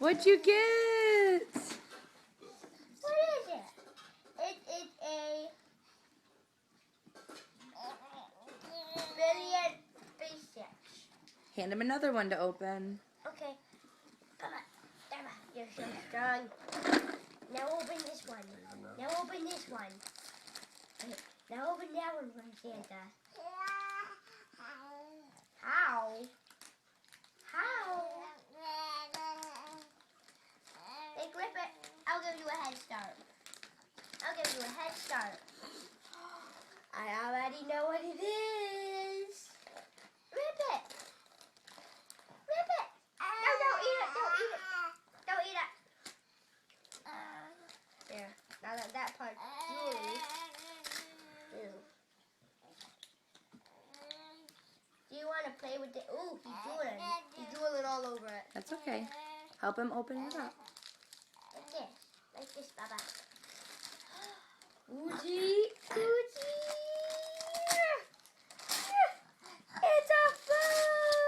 What'd you get? What is it? It is a billion spaceships. Hand him another one to open. Okay. Come on. Come on. You're so strong. Now open this one. Now open this one. Okay. Now open that one from Santa. How? How? Hey, grip it. I'll give you a head start. I'll give you a head start. I already know what it is. Rip it. Rip it. No, don't eat it. Don't eat it. Don't eat it. There. Now that part's jewelry. Ew. Do you want to play with it? Ooh, he's drooling. He's drooling all over it. That's okay. Help him open it up. Like this. Like this, Baba. Oogie. Oogie. It's a phone.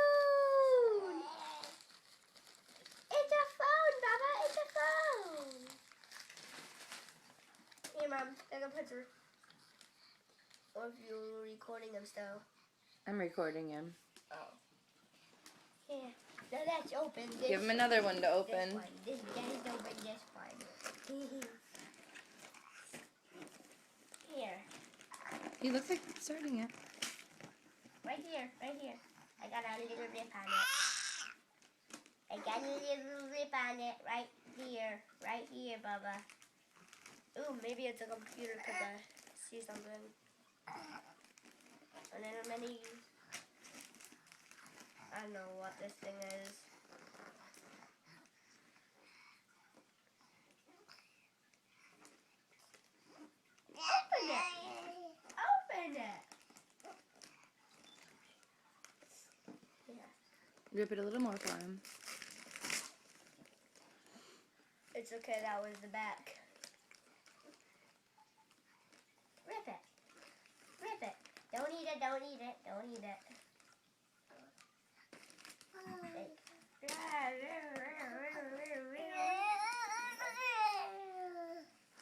It's a phone, Baba. It's a phone. Here, Mom. Take a picture. Or if you're recording them still. I'm recording him. Oh. Here. Now that's open. This Give him another one to This open. one. This open this one. Here. He looks like starting it. Right here. Right here. I got a little rip on it. I got a little rip on it. Right here. Right here, Bubba. Ooh, maybe it's a computer because I see something. And then many... I don't know what this thing is. Open it! Open it! Yeah. Rip it a little more for him. It's okay, that was the back. Rip it. Rip it. Don't eat it, don't eat it, don't eat it.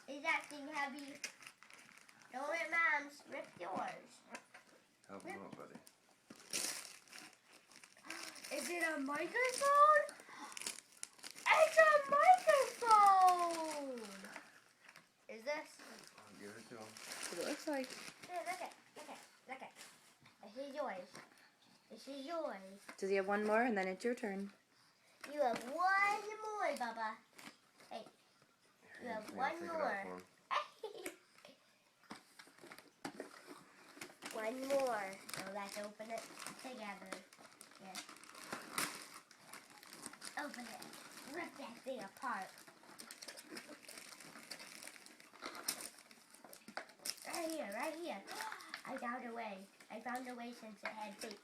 Is that thing heavy? Don't rip Mom's, rip yours. Help him out, buddy. Is it a microphone? It's a microphone! Is this? I'll give it to him. That's what it looks like. Here, look it. This is yours. This is yours. Does he have one more? And then it's your turn. You have one more, Bubba. Hey, you have Yeah, one take it out more. for him. One more. So let's open it together. Here. Open it. Rip that thing apart. Right here, right here. I found a way. I found a way since it had tape.